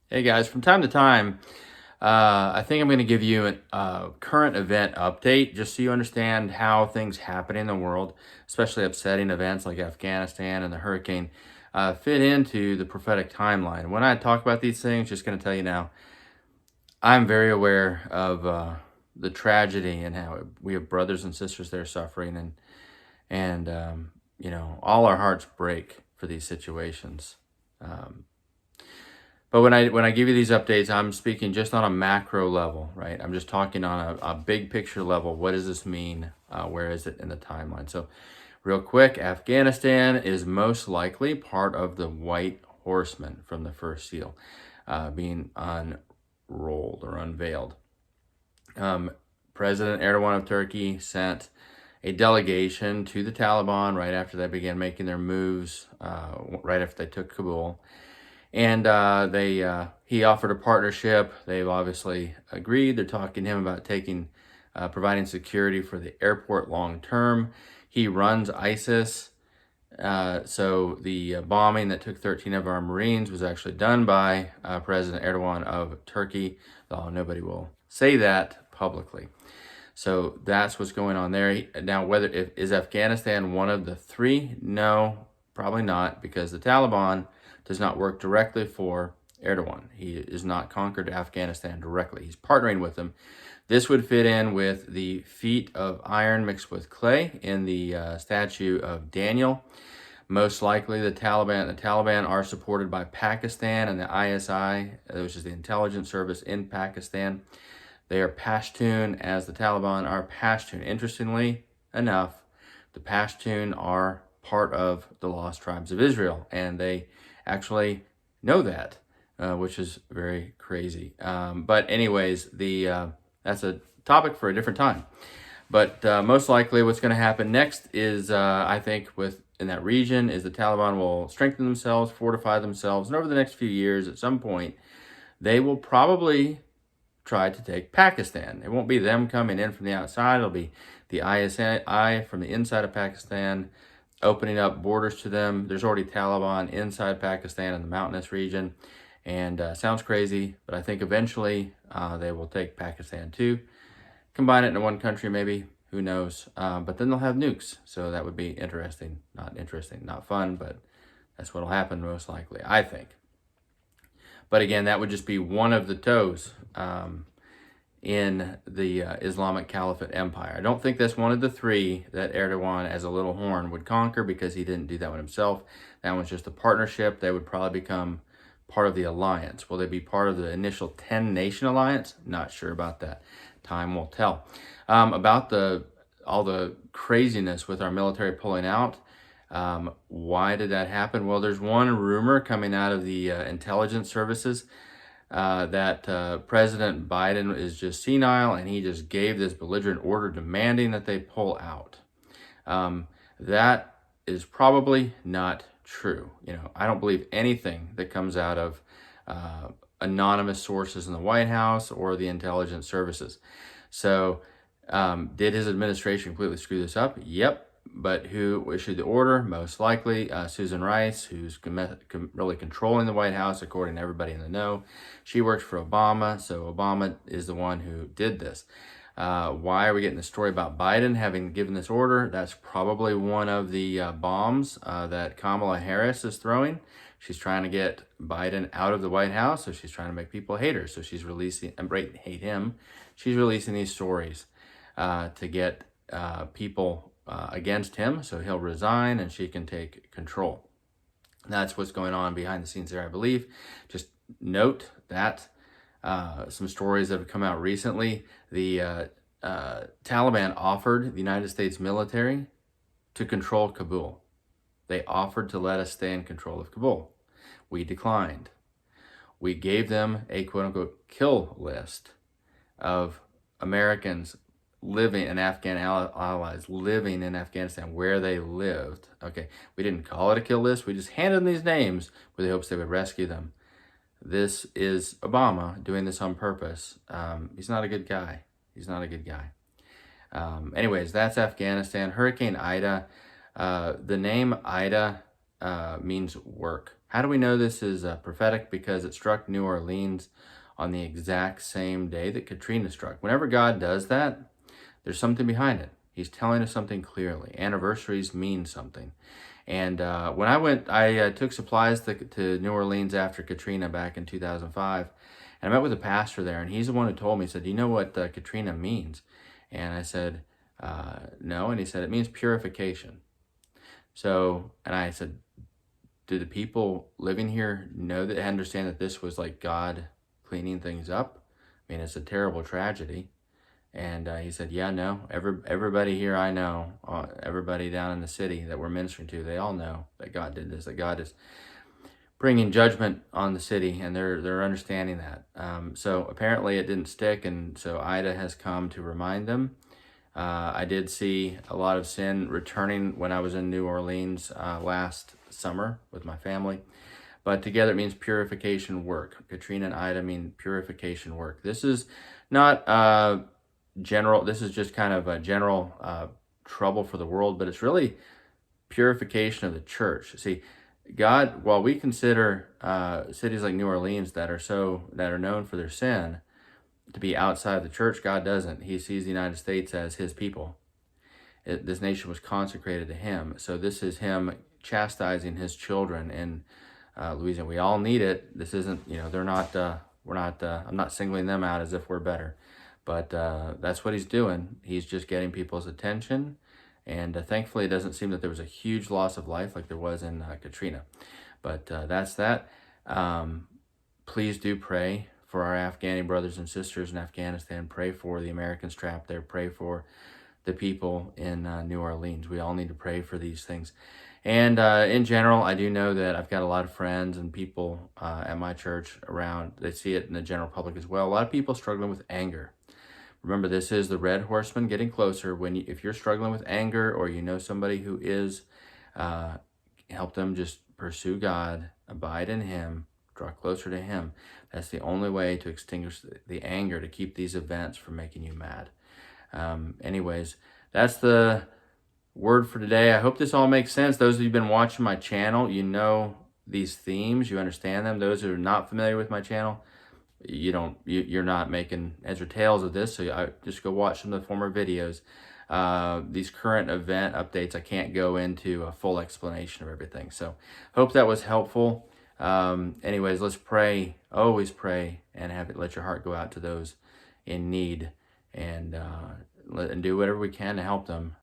Hey guys, from time to time, I think I'm going to give you a current event update just so you understand how things happen in the world, especially upsetting events like Afghanistan and the hurricane, fit into the prophetic timeline. When I talk about these things, just going to tell you now, I'm very aware of the tragedy and how we have brothers and sisters there suffering, and all our hearts break for these situations. Um, But when I give you these updates, I'm speaking just on a macro level, right? I'm just talking on a big picture level. What does this mean? Where is it in the timeline? So, real quick, Afghanistan is most likely part of the White Horseman from the first seal being unrolled or unveiled. Um, President Erdogan of Turkey sent a delegation to the Taliban right after they began making their moves, right after they took Kabul, and he offered a partnership. They've obviously agreed. They're talking to him about providing security for the airport long term. He runs ISIS. So the bombing that took 13 of our Marines was actually done by President Erdogan of Turkey, though nobody will say that publicly. So that's what's going on there. Now, is Afghanistan one of the three? No, probably not, because the Taliban does not work directly for Erdogan. He is not conquered Afghanistan directly. He's partnering with them. This would fit in with the feet of iron mixed with clay in the statue of Daniel. Most likely, the Taliban are supported by Pakistan and the ISI, which is the intelligence service in Pakistan. They are Pashtun, as the Taliban are Pashtun. Interestingly enough, the Pashtun are part of the lost tribes of Israel, and they actually know that, which is very crazy. But anyways, that's a topic for a different time. But most likely, what's going to happen next is, I think, in that region, is the Taliban will strengthen themselves, fortify themselves, and over the next few years, at some point, they will probably try to take Pakistan. It won't be them coming in from the outside. It'll be the ISI from the inside of Pakistan, opening up borders to them. There's already Taliban inside Pakistan in the mountainous region. And sounds crazy, but I think eventually they will take Pakistan too. Combine it into one country, maybe. Who knows? But then they'll have nukes. So that would be interesting. Not interesting, not fun, but that's what will happen most likely, I think. But again, that would just be one of the toes in the Islamic Caliphate Empire. I don't think that's one of the three that Erdogan, as a little horn, would conquer, because he didn't do that one himself. That one's just a partnership. They would probably become part of the alliance. Will they be part of the initial 10-nation alliance? Not sure about that. Time will tell. About all the craziness with our military pulling out, why did that happen? Well, there's one rumor coming out of the intelligence services that President Biden is just senile, and he just gave this belligerent order demanding that they pull out. That is probably not true. I don't believe anything that comes out of anonymous sources in the White House or the intelligence services. So, did his administration completely screw this up? Yep. But who issued the order? Most likely Susan Rice, who's really controlling the White House, according to everybody in the know. She works for Obama, so Obama is the one who did this. Why are we getting the story about Biden having given this order? That's probably one of the bombs that Kamala Harris is throwing. She's trying to get Biden out of the White House, so she's trying to make people hate her. So she's hate him. She's releasing these stories to get people against him, so he'll resign and she can take control. That's what's going on behind the scenes there, I believe. Just note that some stories that have come out recently, the Taliban offered the United States military to control Kabul. They offered to let us stay in control of Kabul. We declined. We gave them a quote-unquote kill list of Americans living, and Afghan allies living in Afghanistan, where they lived. Okay, we didn't call it a kill list. We just handed them these names with the hopes they would rescue them. This is Obama doing this on purpose. He's not a good guy. He's not a good guy. Anyways, that's Afghanistan. Hurricane Ida. The name Ida means work. How do we know this is prophetic? Because it struck New Orleans on the exact same day that Katrina struck. Whenever God does that, there's something behind it. He's telling us something clearly. Anniversaries mean something. And when I went, I took supplies to New Orleans after Katrina back in 2005. And I met with a pastor there, and he's the one who told me, he said, "Do you know what Katrina means?" And I said, "No." And he said, "It means purification." So, and I said, "Do the people living here know that, understand that this was like God cleaning things up? I mean, it's a terrible tragedy." And he said, "Yeah, no, everybody here I know, everybody down in the city that we're ministering to, they all know that God did this, that God is bringing judgment on the city, and they're understanding that." So apparently it didn't stick, and so Ida has come to remind them. I did see a lot of sin returning when I was in New Orleans last summer with my family. But together it means purification work. Katrina and Ida mean purification work. This is not general, this is just kind of a general trouble for the world, but it's really purification of the church. See, God, while we consider cities like New Orleans that are known for their sin to be outside of the church, God doesn't. He sees the United States as his people. This nation was consecrated to him. So this is him chastising his children in Louisiana. We all need it. This isn't, they're not, we're not, I'm not singling them out as if we're better. But that's what he's doing. He's just getting people's attention. And thankfully, it doesn't seem that there was a huge loss of life like there was in Katrina. But that's that. Please do pray for our Afghani brothers and sisters in Afghanistan. Pray for the Americans trapped there. Pray for the people in New Orleans. We all need to pray for these things. And in general, I do know that I've got a lot of friends and people at my church around. They see it in the general public as well. A lot of people struggling with anger. Remember, this is the red horseman getting closer. If you're struggling with anger, or you know somebody who is, help them just pursue God, abide in him, draw closer to him. That's the only way to extinguish the anger, to keep these events from making you mad. Anyways, that's the word for today. I hope this all makes sense. Those of you who've been watching my channel, you know these themes, you understand them. Those who are not familiar with my channel, you're not making heads or tails of this, so I just go watch some of the former videos. These current event updates, I can't go into a full explanation of everything. So hope that was helpful. Anyways, let's pray. Always pray, and let your heart go out to those in need, and do whatever we can to help them.